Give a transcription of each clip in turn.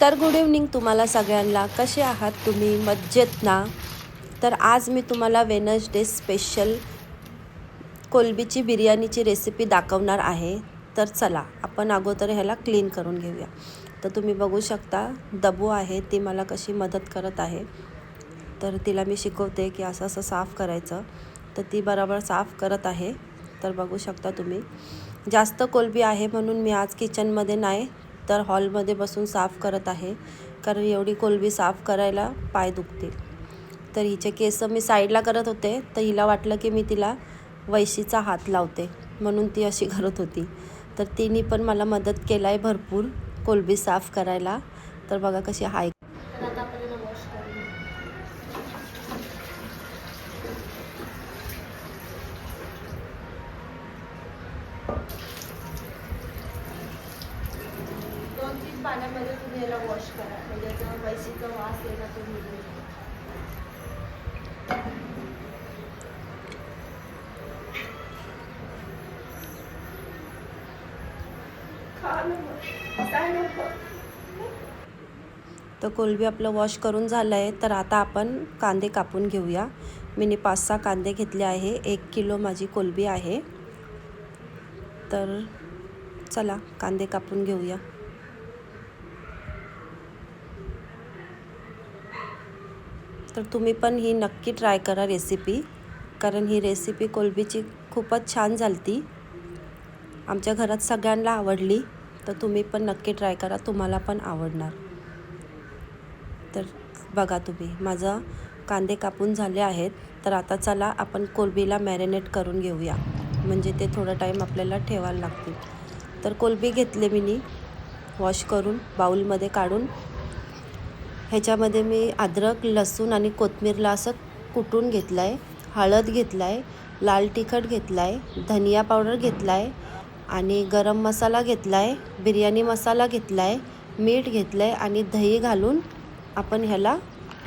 तर good evening तुम्हाला सगळ्यांना. कसे आहात तुम्ही? मज्जेत ना? तर आज मी तुम्हाला वेनसडे स्पेशल कोलबीची बिर्याणीची रेसिपी दाखवणार आहे. तर चला आपण अगोदर ह्याला क्लीन करून घेऊया. तर तुम्ही बघू शकता दबू आहे, ती मला कशी मदत करत आहे. तर तिला मी शिकवते की असं असं साफ करायचं, तर ती बरोबर साफ करत आहे. तर बघू शकता तुम्ही, जास्त कोलबी आहे म्हणून मी आज किचनमध्ये नाही तर हॉलमध्ये बसून साफ करत आहे, कारण एवढी कोलबी साफ करायला पाय दुखतील. तर हिचे केस मी साईडला करत होते, तर हिला वाटलं की मी तिला वैशीचा हात लावते म्हणून ती अशी करत होती. तर तिने पण मला मदत केला आहे भरपूर कोलबी साफ करायला. तर बघा कशी हाय. दोन तीन पाण्यामध्ये तुम्ही याला वॉश करा, म्हणजे याचा वैशीचा वास आहे ना तो निघून जाईल. तर कोलबी आपलं वॉश करून झालं आहे. तर आता आपण कांदे कापून घेऊया. मी 5-6 कांदे घेतले आहे. 1 किलो माझी कोलबी आहे. तर चला कांदे कापून घेऊया. तर तुम्ही पण ही नक्की ट्राय करा रेसिपी, कारण ही रेसिपी कोलबीची खूपच छान झालती. आमच्या घरात सगळ्यांना आवडली. तर तुम्ही पण नक्की ट्राय करा, तुम्हाला पण आवडणार. तर बघा तुम्ही, माझं कांदे कापून झाले आहेत. तर आता चला आपण कोलबीला मॅरिनेट करून घेऊया, म्हणजे ते थोडा टाईम आपल्याला ठेवायला लागतील. तर कोलबी घेतले मी वॉश करून बाउलमध्ये काढून. ह्याच्यामध्ये मी अद्रक, लसूण आणि कोथिंबीरला असं कुटून घेतलं आहे. हळद घेतला आहे, लाल तिखट घेतला आहे, धनिया पावडर घेतला आहे आणि गरम मसाला घेतला आहे, बिर्याणी मसाला घेतला आहे, मीठ घेतलं आहे आणि दही घालून आपण ह्याला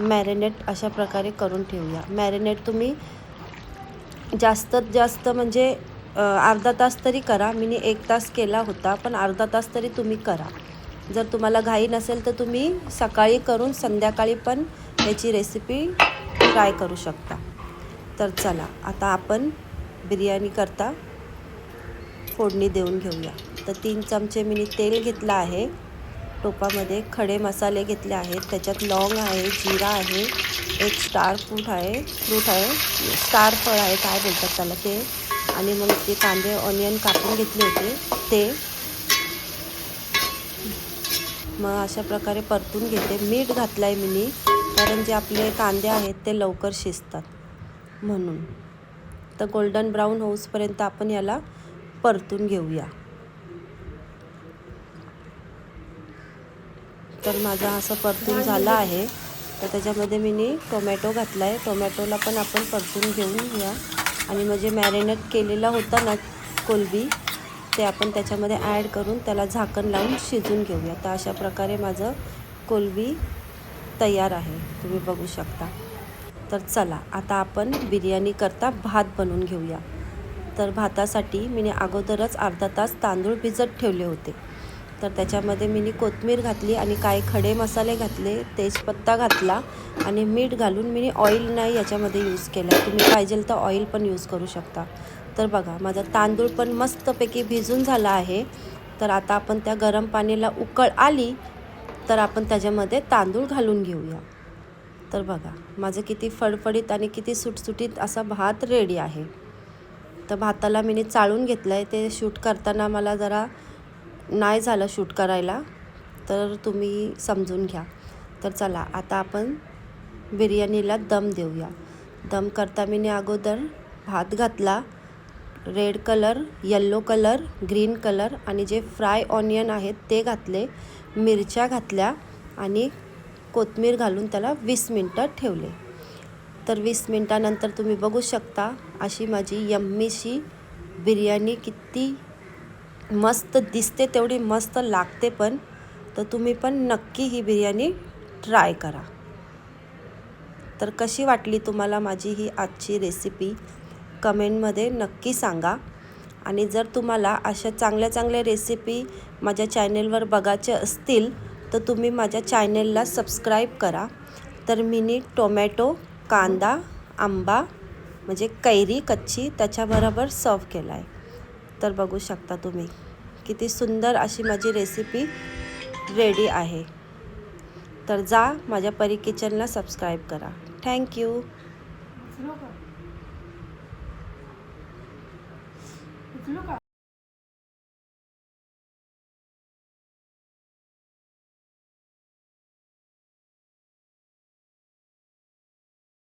मॅरिनेट अशा प्रकारे करून ठेवूया. मॅरिनेट तुम्ही जास्तीत जास्त म्हणजे अर्धा तास तरी करा. मी 1 तास केला होता, पण अर्धा तास तरी तुम्ही करा. जर तुम्हाला घाई नसेल तर तुम्ही सकाळी करून संध्याकाळी पण याची रेसिपी ट्राय करू शकता. तर चला आता आपण बिर्याणी करता फोडणी देऊन घेऊया. तर 3 चमचे मी तेल घेतलं आहे. टोपामध्ये खडे मसाले घेतले आहेत. त्याच्यात लॉंग आहे, जिरा आहे, एक स्टार फ्रूट आहे, स्टार फळ आहे, काय बोलतात त्याला ते, आणि मग ते कांदे ऑनियन कापून घेतले होते ते. मग अशा प्रकारे परतून घेते. मीठ घातलं आहे मी, कारण जे आपले कांदे आहेत ते लवकर शिजतात म्हणून. तर गोल्डन ब्राऊन होऊसपर्यंत आपण याला परतून घेऊया. तर माझा असं परतून झाला आहे. तर त्याच्यामध्ये मी टोमॅटो घातला आहे. टोमॅटोला पण आपण परतून घेऊया आणि म्हणजे मॅरिनेट केलेला होता ना कोलबी, ते आपण त्याच्यामध्ये ॲड करून त्याला झाकण लावून शिजून घेऊया. तर अशा प्रकारे माझं कोलबी तयार आहे, तुम्ही बघू शकता. तर चला आता आपण बिर्याणी करता भात बनवून घेऊया. तर भातासाठी मी अगोदरच अर्धा तास तांदूळ भिजत ठेवले होते. तर त्याच्यामध्ये मी कोथिंबीर घातली आणि काही खडे मसाले घातले, तेजपत्ता घातला आणि मीठ घालून मी ऑइल नाही याच्यामध्ये यूज केला. तुम्ही पाहिजे तर ऑइल पण यूज करू शकता. तर बघा माझा तांदूळ पण मस्तपैकी भिजून झाला आहे. तर आता आपण त्या गरम पाण्याला उकळ आली तर आपण त्याच्यामध्ये तांदूळ घालून घेऊया. तर बघा माझं किती फडफडीत आणि किती सुटसुटीत असा भात रेडी आहे. तर भाताला मी चाळून घेतलं आहे. ते शूट करताना मला जरा नाही झालं शूट करायला, तर तुम्ही समजून घ्या. तर चला आता आपण बिर्याणीला दम देऊया. दम करता मी अगोदर भात घातला, red colour, yellow colour, green colour आणि जे फ्राय ऑनियन आहेत ते घातले, मिरच्या घातल्या आणि कोथिंबीर घालून त्याला 20 मिनटं ठेवले. तर 20 मिनटानंतर तुम्ही बघू शकता अशी माझी यम्मीशी बिर्याणी किती मस्त दिसते, तेवढी मस्त लागते पण. तर तुम्ही पण नक्की ही बिर्याणी ट्राय करा. तर कशी वाटली तुम्हाला माझी ही आजची रेसिपी कमेंटमध्ये नक्की सांगा. आणि जर तुम्हाला अशा चांगल्या रेसिपी माझ्या चॅनेलवर बघायचे असतील तर तुम्ही माझ्या चॅनेलला सबस्क्राईब करा. तर मी टोमॅटो, कांदा, आंबा म्हणजे कैरी कच्ची त्याच्याबरोबर सर्व केला आहे. तर बघू शकता तुम्ही किती सुंदर अशी माझी रेसिपी रेडी आहे. तर जा माझ्या परी किचनला सबस्क्राईब करा. थँक्यू.